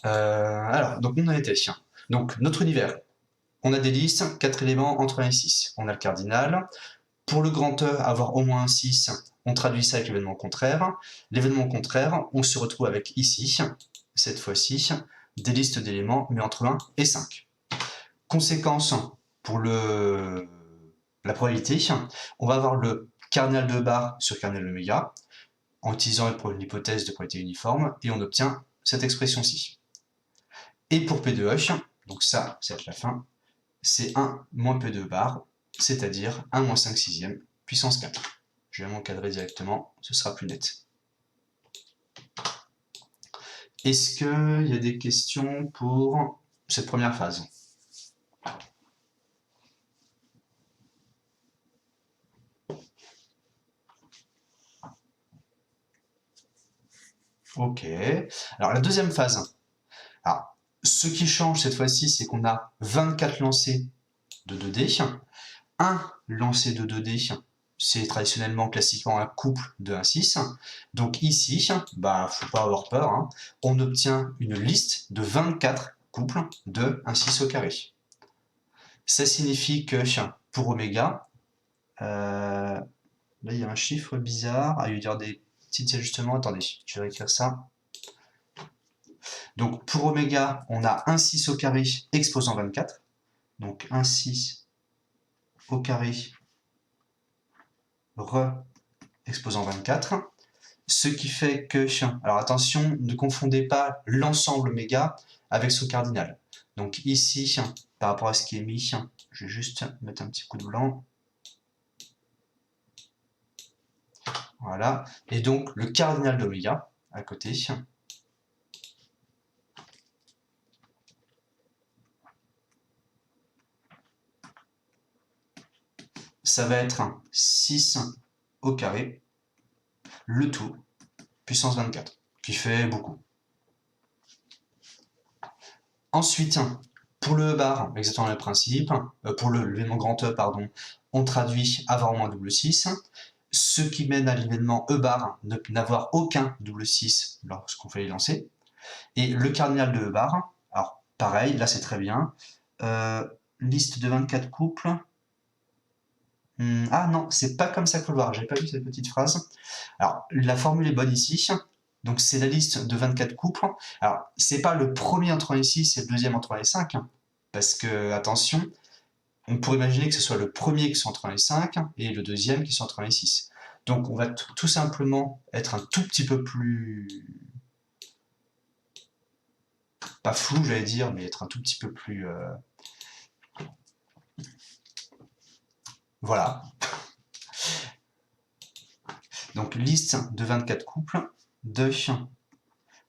Alors, donc on a été. Donc notre univers, on a des listes, 4 éléments entre 1 et 6. On a le cardinal. Pour le grand E, avoir au moins un 6, on traduit ça avec l'événement contraire. L'événement contraire, on se retrouve avec ici, cette fois-ci, des listes d'éléments, mais entre 1 et 5. Conséquence, pour la probabilité, on va avoir le cardinal de bar sur cardinal oméga, en utilisant l'hypothèse de probabilité uniforme, et on obtient cette expression-ci. Et pour P de E, donc ça va être la fin, c'est 1 moins P de bar, c'est-à-dire 1 moins 5 sixième puissance 4. Je vais m'encadrer directement, ce sera plus net. Est-ce qu'il y a des questions pour cette première phase? Ok. Alors la deuxième phase. Alors, ce qui change cette fois-ci, c'est qu'on a 24 lancers de 2D. Un lancer de 2D, c'est traditionnellement, classiquement, un couple de 1,6. Donc ici, bah, faut pas avoir peur, hein, on obtient une liste de 24 couples de 1,6 au carré. Ça signifie que pour oméga, là il y a un chiffre bizarre, il y a des petits ajustements, attendez, je vais écrire ça. Donc pour oméga, on a 1,6 au carré exposant 24, donc 1,6 au carré exposant 24, ce qui fait que, alors attention, ne confondez pas l'ensemble oméga avec son cardinal. Donc ici, par rapport à ce qui est mis, je vais juste mettre un petit coup de blanc. Voilà, et donc le cardinal d'oméga à côté. Ça va être 6 au carré, le tout, puissance 24, qui fait beaucoup. Ensuite, pour le E bar, exactement le principe, pour l'événement grand E, pardon, on traduit avoir au moins double 6, ce qui mène à l'événement E bar n'avoir aucun double 6 lorsqu'on fait les lancers. Et le cardinal de E bar, alors pareil, là c'est très bien, liste de 24 couples. Ah non, c'est pas comme ça qu'il faut le voir, j'avais pas vu cette petite phrase. Alors, la formule est bonne ici. Donc, c'est la liste de 24 couples. Alors, c'est pas le premier entre 1 et 6 et le deuxième entre 1 et 5. Parce que, attention, on pourrait imaginer que ce soit le premier qui soit entre 1 et 5 et le deuxième qui soit entre 1 et 6. Donc, on va tout simplement être un tout petit peu plus... pas flou, j'allais dire, mais être un tout petit peu plus... Voilà. Donc, liste de 24 couples de...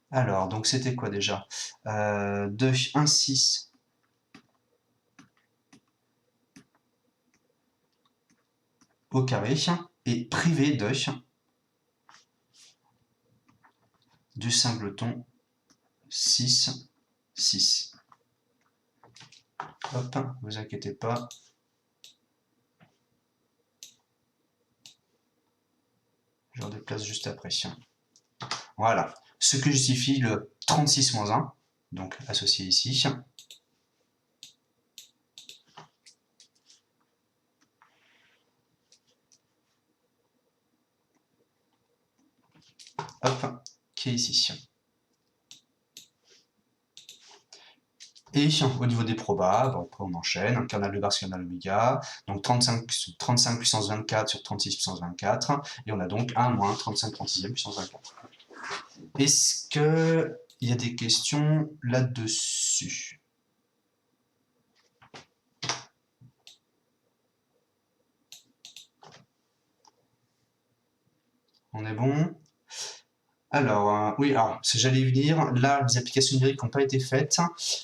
Alors, donc c'était quoi déjà de 1,6 au carré et privé de du singleton 6, 6. Hop, vous inquiétez pas. Je le déplace juste après. Voilà. Ce que justifie le 36-1, donc associé ici. Hop, qui est ici. Et au niveau des probas, bon, après on enchaîne, un cardinal de bar sur cardinal oméga, donc 35 puissance 24 sur 36 puissance 24, et on a donc 1 moins 35 36e puissance 24. Est-ce qu'il y a des questions là-dessus? On est bon? Alors, oui, alors, j'allais y venir. Là, les applications numériques n'ont pas été faites.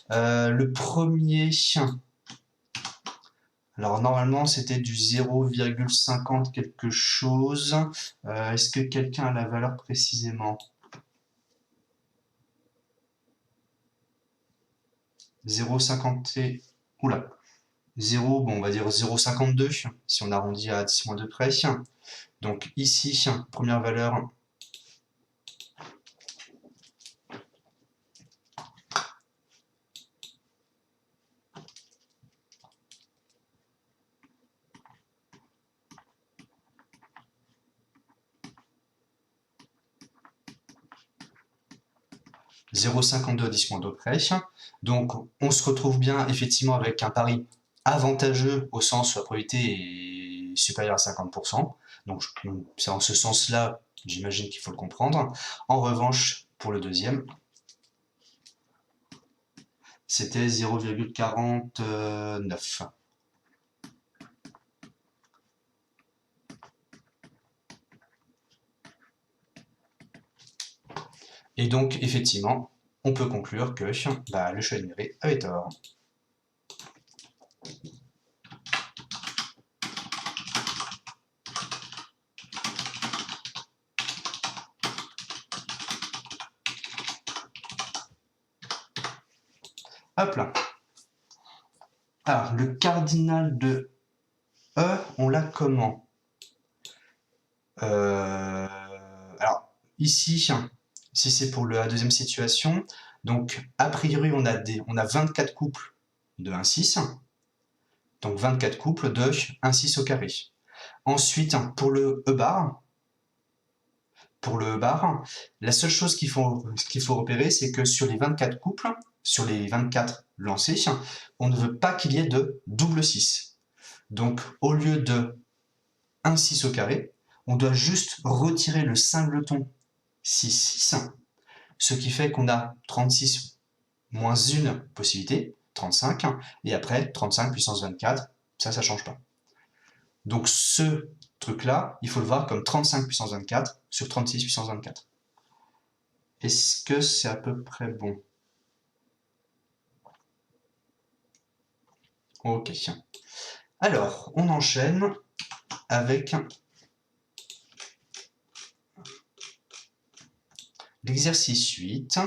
Le premier, alors normalement, c'était du 0,50 quelque chose. Est-ce que quelqu'un a la valeur précisément? 0,50 et... Oula. 0, bon, on va dire 0,52, si on arrondit à 10-2 près. Donc ici, première valeur, 0,52 à 10 2 près. Donc on se retrouve bien effectivement avec un pari avantageux au sens où la probabilité est supérieure à 50%. Donc c'est en ce sens-là, j'imagine qu'il faut le comprendre. En revanche, pour le deuxième, c'était 0,49. Et donc, effectivement, on peut conclure que le choix énuméré avait tort. Hop là. Alors, le cardinal de E, on l'a comment? Alors, ici, si c'est pour la deuxième situation, donc a priori, on a 24 couples de 1,6, donc 24 couples de 1,6 au carré. Ensuite, pour le E bar, la seule chose qu'il faut repérer, c'est que sur les 24 couples, sur les 24 lancés, on ne veut pas qu'il y ait de double 6. Donc, au lieu de 1,6 au carré, on doit juste retirer le singleton 6,6, ce qui fait qu'on a 36 moins une possibilité, 35, et après 35 puissance 24, ça ne change pas. Donc ce truc-là, il faut le voir comme 35 puissance 24 sur 36 puissance 24. Est-ce que c'est à peu près bon? Ok. Alors, on enchaîne avec l'exercice 8.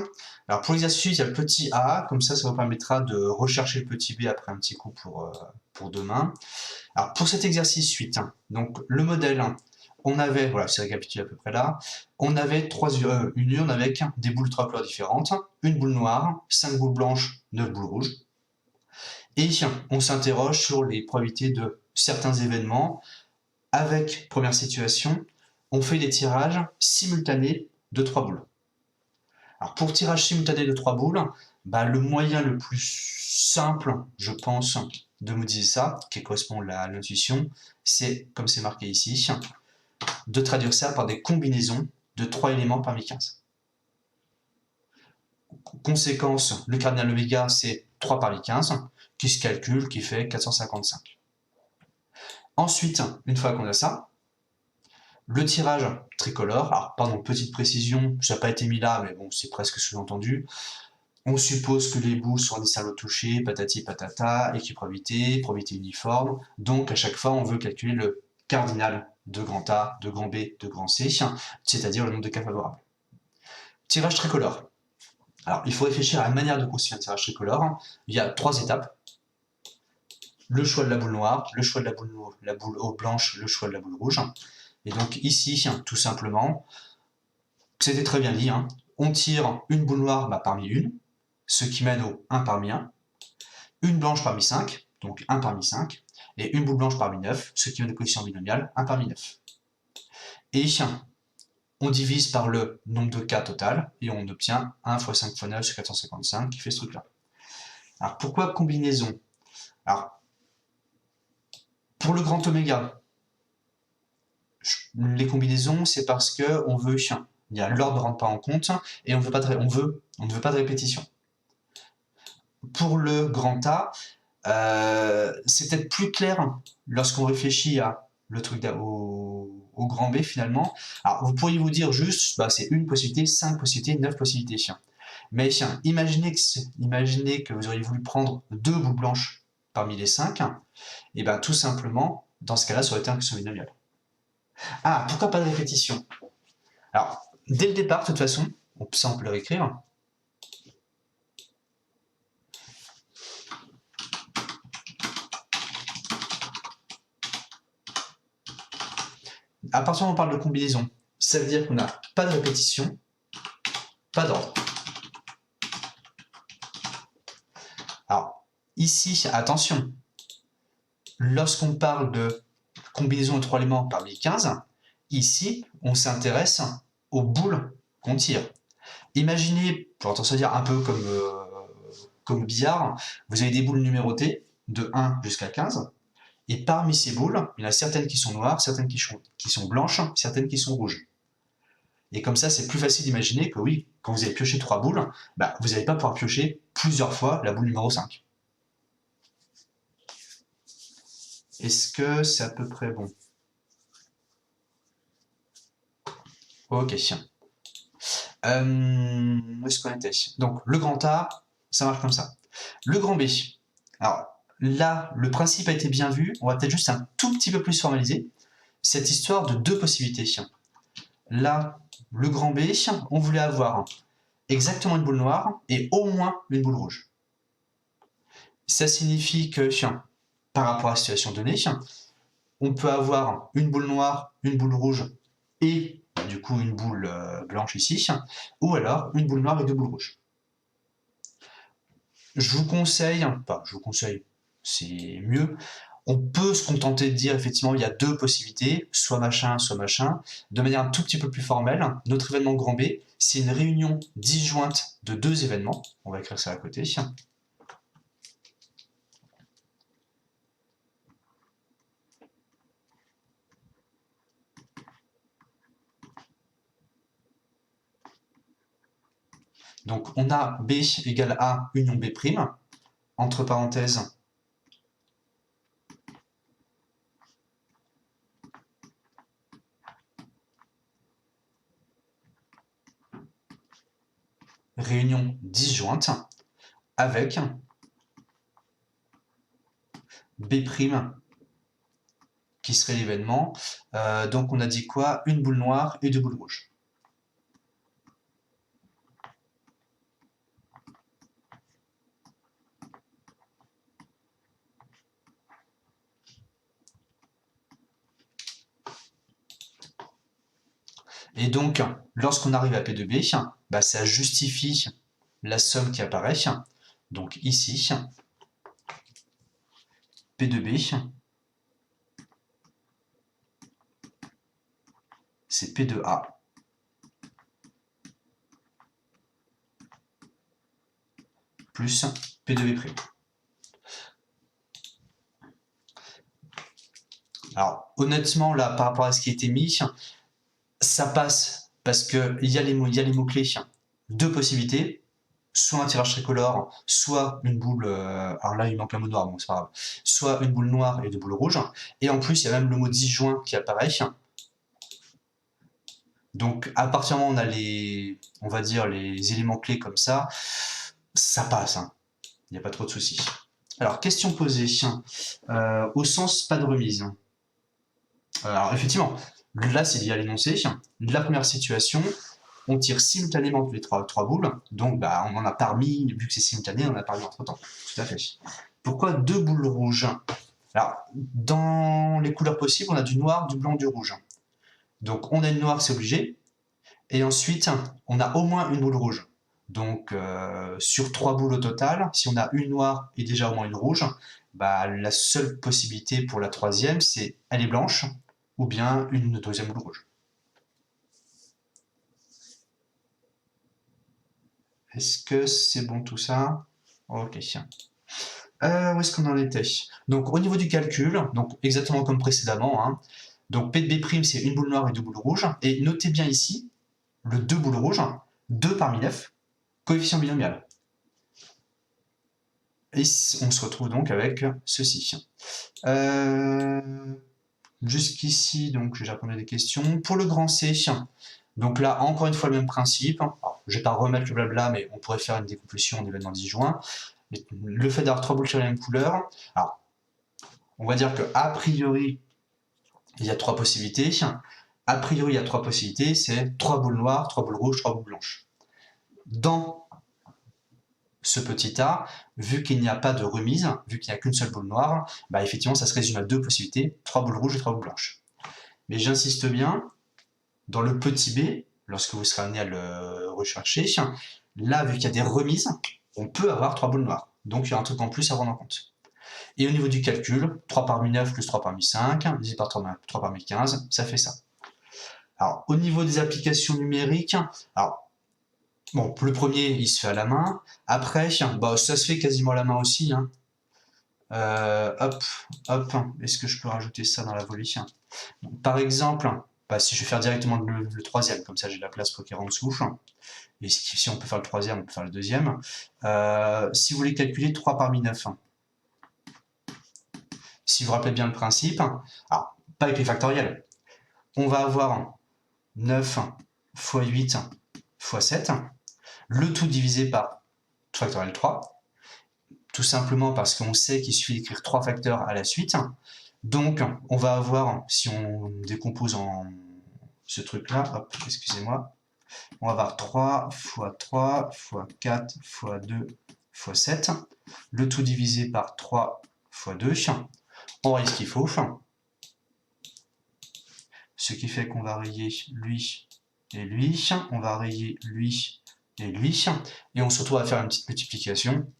Alors pour l'exercice 8, il y a le petit a, comme ça vous permettra de rechercher le petit b après un petit coup pour demain. Alors pour cet exercice 8, donc le modèle, on avait, voilà, c'est récapitulé à peu près là, on avait une urne avec des boules 3 couleurs différentes, une boule noire, 5 boules blanches, 9 boules rouges. Et on s'interroge sur les probabilités de certains événements. Avec première situation, on fait des tirages simultanés de 3 boules. Alors pour tirage simultané de 3 boules, le moyen le plus simple, je pense, de modéliser ça, qui correspond à l'intuition, c'est, comme c'est marqué ici, de traduire ça par des combinaisons de 3 éléments parmi 15. Conséquence, le cardinal oméga, c'est 3 parmi 15, qui se calcule, qui fait 455. Ensuite, une fois qu'on a ça, le tirage tricolore, alors pardon, petite précision, ça n'a pas été mis là, mais bon, c'est presque sous-entendu. On suppose que les boules sont indistinguables au toucher, patati patata, équiprobabilité, probabilité uniforme. Donc à chaque fois, on veut calculer le cardinal de grand A, de grand B, de grand C, c'est-à-dire le nombre de cas favorables. Tirage tricolore. Alors il faut réfléchir à la manière de constituer un tirage tricolore. Il y a 3 étapes. Le choix de la boule noire, le choix de la boule blanche, le choix de la boule rouge. Et donc ici, tout simplement, c'était très bien dit, on tire une boule noire parmi une, ce qui mène au 1 parmi 1, une blanche parmi 5, donc 1 parmi 5, et une boule blanche parmi 9, ce qui mène aux coefficients binomiales 1 parmi 9. Et on divise par le nombre de cas total, et on obtient 1 fois 5 fois 9 sur 455, qui fait ce truc-là. Alors pourquoi combinaison? Alors, pour le grand oméga, les combinaisons, c'est parce qu'on veut, l'ordre ne rentre pas en compte, et on ne veut pas de répétition. Pour le grand A, c'est peut-être plus clair lorsqu'on réfléchit à le truc au grand B finalement. Alors vous pourriez vous dire juste, c'est une possibilité, 5 possibilités, 9 possibilités. Mais imaginez que vous auriez voulu prendre 2 boules blanches parmi les 5, et tout simplement, dans ce cas-là, ça aurait été un coefficient binomial. Ah, pourquoi pas de répétition? Alors, dès le départ, de toute façon, ça on peut le réécrire. À partir du moment où on parle de combinaison, ça veut dire qu'on n'a pas de répétition, pas d'ordre. Alors, ici, attention, lorsqu'on parle de combinaison de 3 éléments parmi 15, ici, on s'intéresse aux boules qu'on tire. Imaginez, pour t'en dire un peu comme au billard, vous avez des boules numérotées de 1 jusqu'à 15, et parmi ces boules, il y en a certaines qui sont noires, certaines qui sont blanches, certaines qui sont rouges. Et comme ça, c'est plus facile d'imaginer que oui, quand vous avez pioché 3 boules, bah, vous n'allez pas pouvoir piocher plusieurs fois la boule numéro 5. Est-ce que c'est à peu près bon? Ok. Où est-ce qu'on était? Donc, le grand A, ça marche comme ça. Le grand B. Alors, là, le principe a été bien vu. On va peut-être juste un tout petit peu plus formaliser cette histoire de 2 possibilités. Là, le grand B, on voulait avoir exactement une boule noire et au moins une boule rouge. Ça signifie que, par rapport à la situation donnée, on peut avoir une boule noire, une boule rouge et du coup une boule blanche ici, ou alors une boule noire et 2 boules rouges. Je vous conseille, c'est mieux, on peut se contenter de dire effectivement il y a 2 possibilités, soit machin, de manière un tout petit peu plus formelle. Notre événement grand B, c'est une réunion disjointe de 2 événements, on va écrire ça à côté. Donc on a B égale A union B', entre parenthèses, réunion disjointe, avec B' qui serait l'événement. Donc on a dit quoi? Une boule noire et 2 boules rouges. Et donc, lorsqu'on arrive à P de B, bah, ça justifie la somme qui apparaît. Donc ici, P de B, c'est P de A plus P de B'. Alors, honnêtement, là, par rapport à ce qui a été mis, ça passe parce qu'il y a les mots-clés. 2 possibilités, soit un tirage tricolore, soit une boule, alors là il manque un mot noir, bon c'est pas grave, soit une boule noire et 2 boules rouges, et en plus il y a même le mot disjoint qui apparaît. Donc à partir du moment où on a on va dire les éléments clés comme ça passe, il n'y a pas trop de soucis. Alors question posée, au sens pas de remise. Alors effectivement, là c'est lié à l'énoncé. La première situation, on tire simultanément les trois boules, donc bah, on en a parmi, vu que c'est simultané, on en a parmi entre temps. Tout à fait. Pourquoi 2 boules rouges? Alors, dans les couleurs possibles, on a du noir, du blanc, du rouge. Donc on a une noire, c'est obligé. Et ensuite, on a au moins une boule rouge. Donc sur 3 boules au total, si on a une noire et déjà au moins une rouge, bah, la seule possibilité pour la troisième, c'est elle est blanche, ou bien une deuxième boule rouge. Est-ce que c'est bon tout ça? Ok. Où est-ce qu'on en était? Donc au niveau du calcul, donc exactement comme précédemment, donc P de B', c'est une boule noire et 2 boules rouges. Et notez bien ici, le 2 boules rouges, 2 parmi 9, coefficient binomial. Et on se retrouve donc avec ceci. Jusqu'ici, donc j'ai répondu à des questions. Pour le grand C, donc là, encore une fois, le même principe. Alors, je ne vais pas remettre le blabla, mais on pourrait faire une décomplétion en événement disjoint. Le fait d'avoir 3 boules tirées de la même couleur, alors, on va dire qu'a priori, il y a 3 possibilités. A priori, il y a 3 possibilités, c'est 3 boules noires, 3 boules rouges, 3 boules blanches. Dans ce petit A, vu qu'il n'y a pas de remise, vu qu'il n'y a qu'une seule boule noire, bah effectivement, ça se résume à 2 possibilités, 3 boules rouges et 3 boules blanches. Mais j'insiste bien, dans le petit b, lorsque vous serez amené à le rechercher, là, vu qu'il y a des remises, on peut avoir 3 boules noires. Donc, il y a un truc en plus à prendre en compte. Et au niveau du calcul, 3 parmi 9 plus 3 parmi 5, divisé par 3 parmi 15, ça fait ça. Alors, au niveau des applications numériques, alors, Bon, le premier, il se fait à la main. Après, bah, ça se fait quasiment à la main aussi, hein. Hop, hop, est-ce que je peux rajouter ça dans la volée? Donc, par exemple, bah, si je vais faire directement le troisième, comme ça j'ai la place pour qu'il y ait en dessous. Et si on peut faire le troisième, on peut faire le deuxième. Si vous voulez calculer 3 parmi 9, si vous vous rappelez bien le principe, alors, pas avec les factoriels, on va avoir 9 fois 8 fois 7, le tout divisé par factoriel 3, tout simplement parce qu'on sait qu'il suffit d'écrire 3 facteurs à la suite. Donc, on va avoir, si on décompose en ce truc-là, hop, excusez-moi, on va avoir 3 fois 3 fois 4 fois 2 fois 7, le tout divisé par 3 fois 2, on raye ce qu'il faut, ce qui fait qu'on va rayer lui et lui, on va rayer lui et lui, et on se retrouve à faire une petite multiplication.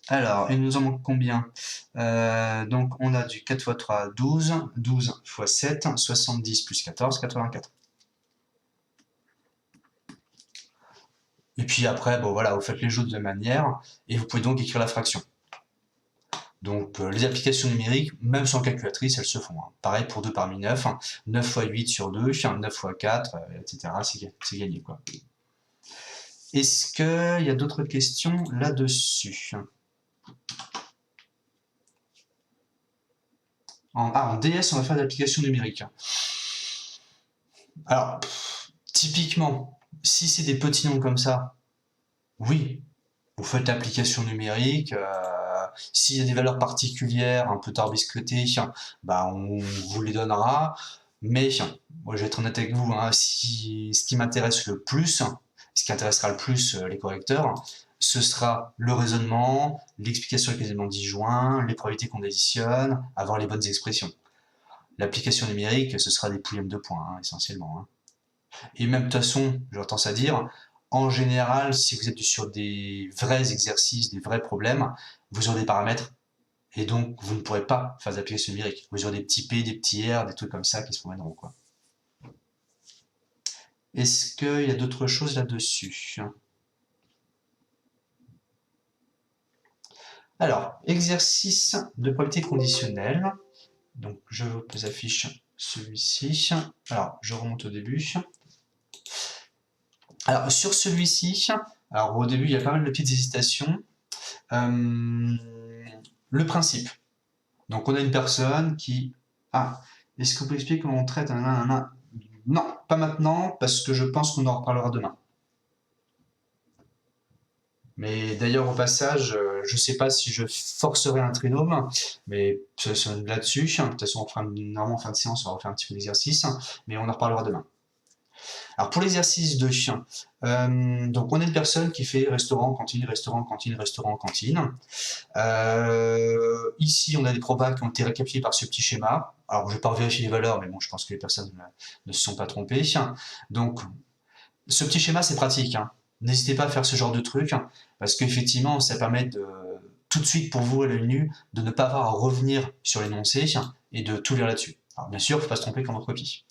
Alors, il nous en manque combien? Donc, on a du 4 fois 3, 12, 12 fois 7, 70 plus 14, 84. Et puis après, bon voilà, vous faites les jeux de la manière, et vous pouvez donc écrire la fraction. Donc les applications numériques, même sans calculatrice, elles se font. Hein. Pareil pour 2 parmi 9, 9 fois 8 sur 2, 9 fois 4, etc. C'est gagné, quoi. Est-ce qu'il y a d'autres questions là-dessus? En DS, on va faire des applications numériques. Alors, typiquement, si c'est des petits nombres comme ça, oui, vous faites l'application numérique. S'il y a des valeurs particulières, un peu tarbiscotées, bah on vous les donnera. Mais moi, je vais être honnête avec vous, hein, ce qui m'intéresse le plus, ce qui intéressera le plus les correcteurs, ce sera le raisonnement, l'explication avec les éléments disjoints, les probabilités qu'on additionne, avoir les bonnes expressions. L'application numérique, ce sera des pouillèmes de points, hein, essentiellement. Hein. Et même de toute façon, j'aurais tendance à dire, en général, si vous êtes sur des vrais exercices, des vrais problèmes, vous aurez des paramètres, et donc vous ne pourrez pas faire des applications numériques. Vous aurez des petits P, des petits R, des trucs comme ça qui se promèneront, quoi. Est-ce qu'il y a d'autres choses là-dessus? Alors, exercice de probabilité conditionnelle. Donc, je vous affiche celui-ci. Alors, je remonte au début. Alors, sur celui-ci, alors au début, il y a pas mal de petites hésitations. Le principe. Donc, on a une personne qui... Ah, est-ce que vous pouvez expliquer comment on traite un... Non, pas maintenant, parce que je pense qu'on en reparlera demain. Mais d'ailleurs, au passage, je ne sais pas si je forcerai un trinôme, mais là-dessus, de toute façon, normalement, en fin de séance, on va refaire un petit peu d'exercice, mais on en reparlera demain. Alors, pour l'exercice de chien, donc on a une personne qui fait restaurant, cantine, restaurant, cantine, restaurant, cantine. Ici, on a des probas qui ont été récapitulés par ce petit schéma. Alors, je ne vais pas vérifier les valeurs, mais bon, je pense que les personnes ne se sont pas trompées. Donc, ce petit schéma, c'est pratique. Hein. N'hésitez pas à faire ce genre de truc, parce qu'effectivement, ça permet de, tout de suite pour vous à l'œil nu, de ne pas avoir à revenir sur l'énoncé et de tout lire là-dessus. Alors, bien sûr, il ne faut pas se tromper quand on copie.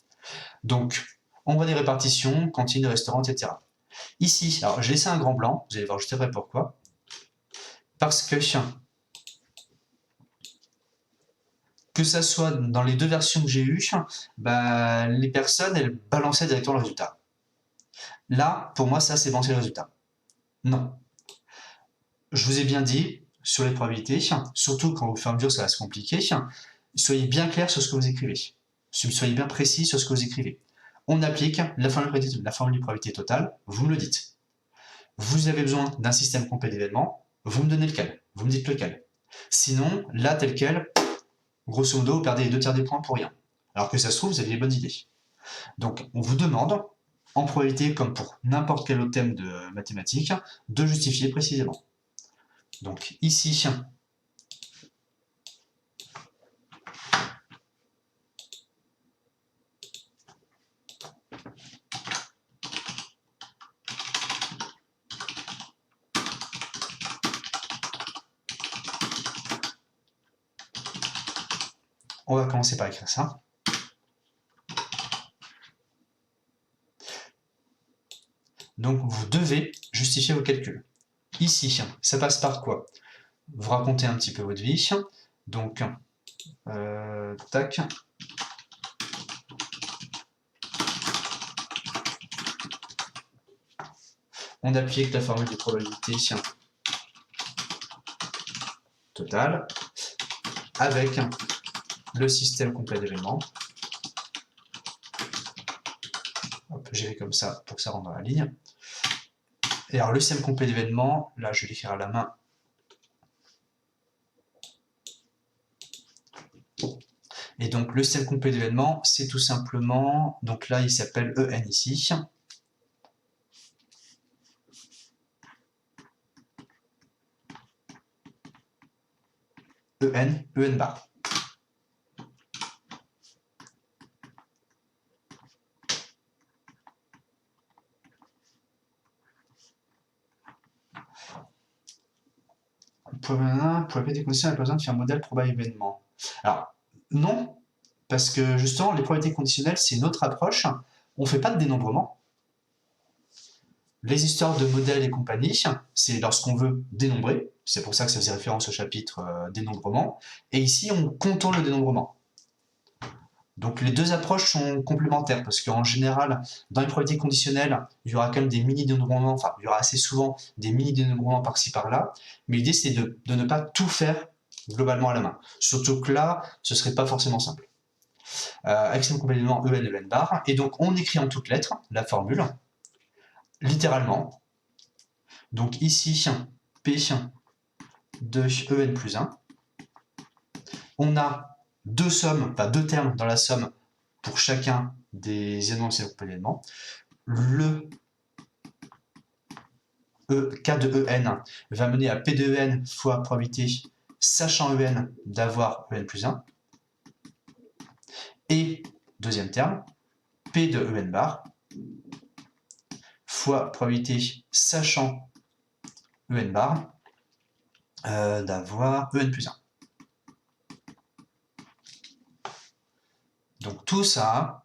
Donc, on voit des répartitions, cantine, restaurant, etc. Ici, alors j'ai laissé un grand blanc, vous allez voir juste après pourquoi. Parce que ça soit dans les deux versions que j'ai eues, bah, les personnes, elles balançaient directement le résultat. Là, pour moi, ça, c'est balancer le résultat. Non. Je vous ai bien dit, sur les probabilités, surtout quand au fur et à mesure ça va se compliquer, soyez bien clair sur ce que vous écrivez. Soyez bien précis sur ce que vous écrivez. On applique la formule de probabilité totale, vous me le dites. Vous avez besoin d'un système complet d'événements, vous me donnez lequel, vous me dites lequel. Sinon, là, tel quel, grosso modo, vous perdez les 2 tiers des points pour rien. Alors que ça se trouve, vous avez les bonnes idées. Donc, on vous demande, en probabilité, comme pour n'importe quel autre thème de mathématiques, de justifier précisément. Donc, ici, on va commencer par écrire ça. Donc vous devez justifier vos calculs. Ici, ça passe par quoi? Vous racontez un petit peu votre vie. Donc, tac. On applique la formule de probabilité totale avec le système complet d'événements. J'ai fait comme ça pour que ça rentre dans la ligne. Et alors le système complet d'événements, là je l'écrirai à la main. Et donc le système complet d'événements, c'est tout simplement, donc là il s'appelle EN ici. EN bar. Pour répéter conditions, il n'y a pas besoin de faire un modèle probable événement. Alors, non, parce que justement, les probabilités conditionnelles, c'est une autre approche. On ne fait pas de dénombrement. Les histoires de modèles et compagnie, c'est lorsqu'on veut dénombrer. C'est pour ça que ça faisait référence au chapitre dénombrement. Et ici, on contourne le dénombrement. Donc les deux approches sont complémentaires parce qu'en général, dans les probabilités conditionnelles, il y aura quand même des mini-dénombrements, enfin il y aura assez souvent des mini-dénombrements par-ci par-là, mais l'idée c'est de ne pas tout faire globalement à la main. Surtout que là, ce serait pas forcément simple. Axiome complément EN bar, et donc on écrit en toutes lettres la formule, littéralement. Donc ici, P de EN plus 1. On a deux sommes, enfin deux termes dans la somme pour chacun des éléments de ces compléments. Le K de EN va mener à P de EN fois probabilité, sachant EN d'avoir EN plus 1. Et, deuxième terme, P de EN bar fois probabilité, sachant EN bar d'avoir EN plus 1. Donc tout ça,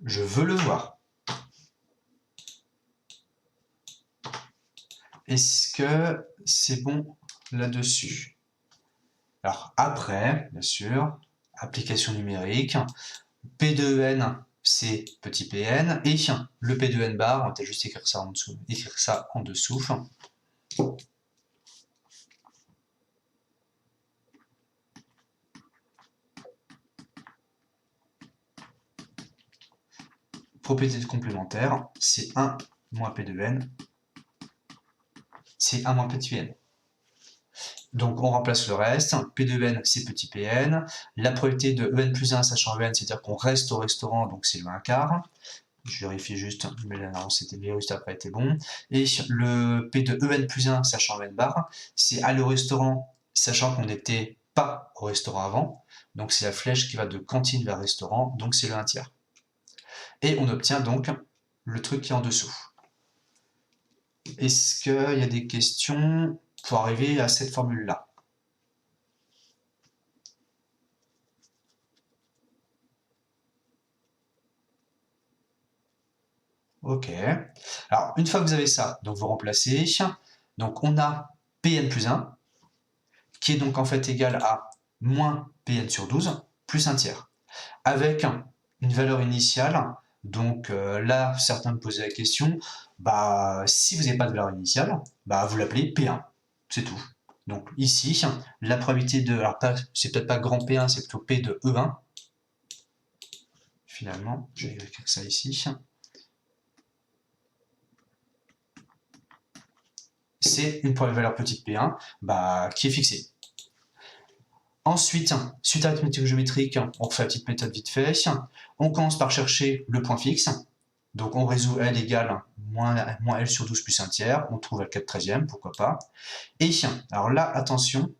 je veux le voir. Est-ce que c'est bon là-dessus? Alors après, bien sûr, application numérique, P de EN, c'est petit pn, et le P de EN bar, on va peut-être juste écrire ça en dessous. Propriété complémentaire, c'est 1 moins P de N, c'est 1 moins petit pn. Donc on remplace le reste, P de N c'est petit pn, la probabilité de EN plus 1 sachant EN, c'est-à-dire qu'on reste au restaurant, donc c'est le 1 quart. Je vérifie juste, mais là non, c'était bien, ça n'a pas été bon. Et le P de EN plus 1 sachant EN bar, c'est aller au restaurant, sachant qu'on n'était pas au restaurant avant. Donc c'est la flèche qui va de cantine vers restaurant, donc c'est le 1 tiers. Et on obtient donc le truc qui est en dessous. Est-ce qu'il y a des questions pour arriver à cette formule-là? Ok. Alors, une fois que vous avez ça, donc vous remplacez. Donc, on a Pn plus 1, qui est donc en fait égal à moins Pn sur 12, plus 1 tiers. Avec une valeur initiale. Donc là, certains me posaient la question, bah, si vous n'avez pas de valeur initiale, bah, vous l'appelez P1, c'est tout. Donc ici, la probabilité de, alors c'est peut-être pas grand P1, c'est plutôt P de E1. Finalement, je vais écrire ça ici. C'est une valeur petite P1 bah, qui est fixée. Ensuite, suite à l'arithmétique géométrique, on refait la petite méthode vite fait. On commence par chercher le point fixe. Donc on résout L égale moins L sur 12 plus 1 tiers. On trouve L4 13e, pourquoi pas. Et alors là, attention,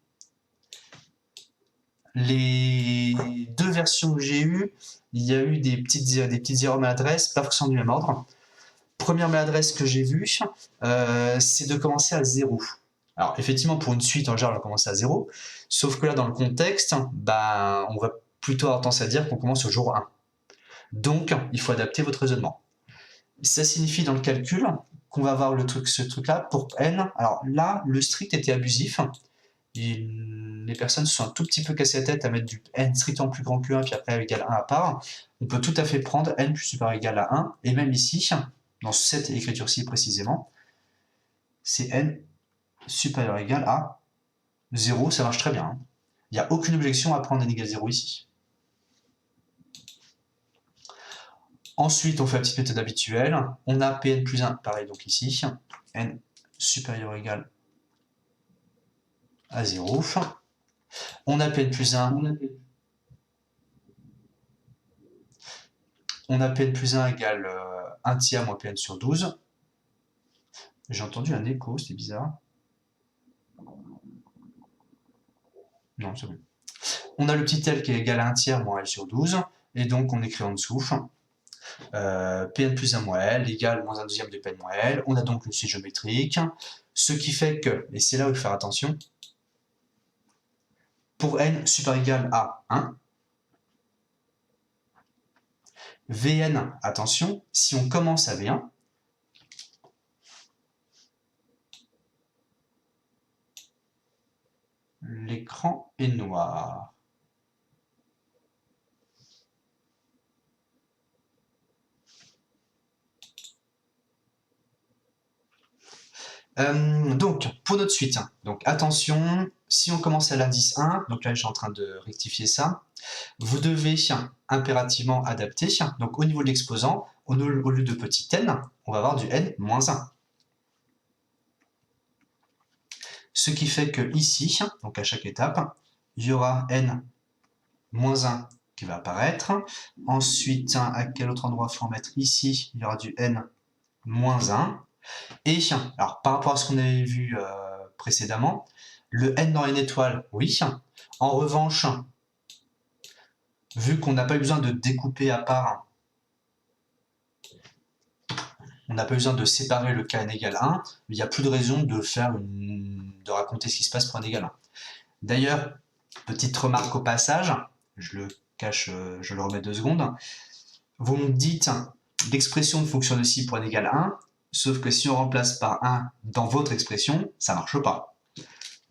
les deux versions que j'ai eues, il y a eu des petites erreurs maladresses, pas forcément du même ordre. Première maladresse que j'ai vue, c'est de commencer à 0. Alors effectivement, pour une suite, en général, on va commencer à 0. Sauf que là, dans le contexte, bah, on va plutôt avoir tendance à dire qu'on commence au jour 1. Donc, il faut adapter votre raisonnement. Ça signifie dans le calcul qu'on va avoir ce truc-là pour n. Alors là, le strict était abusif. Les personnes se sont un tout petit peu cassé la tête à mettre du n strictement plus grand que 1, puis après égal 1 à part. On peut tout à fait prendre n plus supérieur ou égal à 1, et même ici, dans cette écriture-ci précisément, c'est n supérieur ou égal à 0, ça marche très bien. Il n'y a aucune objection à prendre n égale 0 ici. Ensuite, on fait la petite méthode habituelle. On a Pn plus 1, pareil donc ici, n supérieur ou égal à 0. On a Pn plus 1. On a Pn plus 1 égale 1 tiers moins Pn sur 12. J'ai entendu un écho, c'était bizarre. Non, c'est bon. On a le petit L qui est égal à 1 tiers moins L sur 12. Et donc, on écrit en dessous Pn plus 1 moins L égale moins 1 deuxième de Pn moins L. On a donc une suite géométrique. Ce qui fait que, et c'est là où il faut faire attention, pour n supérieur ou égal à 1, Vn, attention, si on commence à V1, l'écran est noir. Donc, pour notre suite, donc attention, si on commence à l'indice 1, donc là je suis en train de rectifier ça, vous devez impérativement adapter, donc au niveau de l'exposant, au lieu de petit n, on va avoir du n moins 1. Ce qui fait que ici, donc à chaque étape, il y aura n moins 1 qui va apparaître. Ensuite, à quel autre endroit il faut en mettre? Ici, il y aura du n moins 1. Et alors, par rapport à ce qu'on avait vu précédemment, le n dans une étoile, oui. En revanche, vu qu'on n'a pas eu besoin de découper à part, on n'a pas besoin de séparer le cas n égale 1, il n'y a plus de raison de raconter ce qui se passe pour n égale 1. D'ailleurs, petite remarque au passage, je le cache, je le remets 2 secondes. Vous me dites, l'expression fonctionne aussi pour n égale 1, sauf que si on remplace par 1 dans votre expression, ça ne marche pas.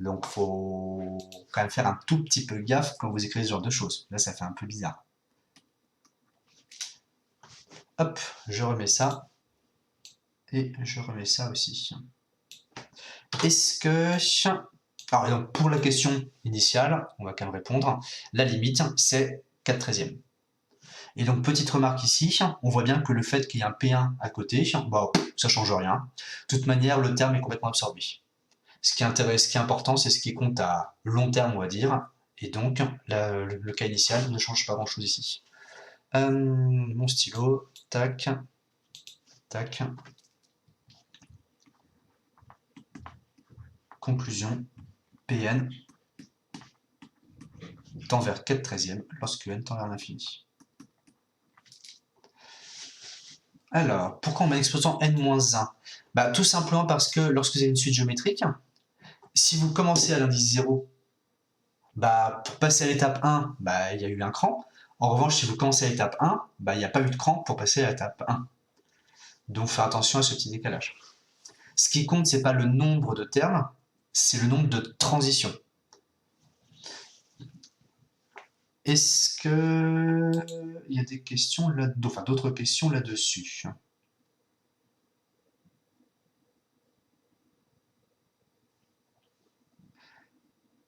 Donc, il faut quand même faire un tout petit peu gaffe quand vous écrivez ce genre de choses. Là, ça fait un peu bizarre. Hop, je remets ça. Et je remets ça aussi. Est-ce que... Alors, donc, pour la question initiale, on va quand même répondre. La limite, c'est 4/13. Et donc, petite remarque ici, on voit bien que le fait qu'il y ait un P1 à côté, bah, ça ne change rien. De toute manière, le terme est complètement absorbé. Ce qui est important, c'est ce qui compte à long terme, on va dire. Et donc, le cas initial ne change pas grand-chose ici. Mon stylo, tac, tac. Conclusion, Pn tend vers 4/13 lorsque n tend vers l'infini. Alors, pourquoi on met l'expression n-1? Bah, tout simplement parce que lorsque vous avez une suite géométrique, si vous commencez à l'indice 0, bah, pour passer à l'étape 1, bah, il y a eu un cran. En revanche, si vous commencez à l'étape 1, bah, il n'y a pas eu de cran pour passer à l'étape 1. Donc, faire attention à ce petit décalage. Ce qui compte, ce n'est pas le nombre de termes, c'est le nombre de transitions. Est-ce qu'il y a des questions là-dedans, enfin d'autres questions là-dessus?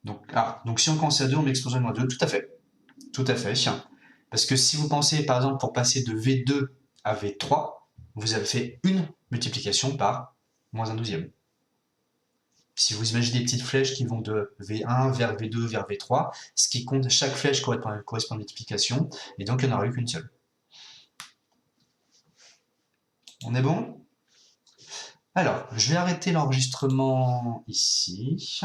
Donc si on commence à 2, on met l'exposant moins 2, tout à fait. Tout à fait. Parce que si vous pensez, par exemple, pour passer de V2 à V3, vous avez fait une multiplication par moins 1/12. Si vous imaginez des petites flèches qui vont de V1 vers V2 vers V3, ce qui compte, chaque flèche correspond à une multiplication, et donc il n'y en aura eu qu'une seule. On est bon? Alors, je vais arrêter l'enregistrement ici.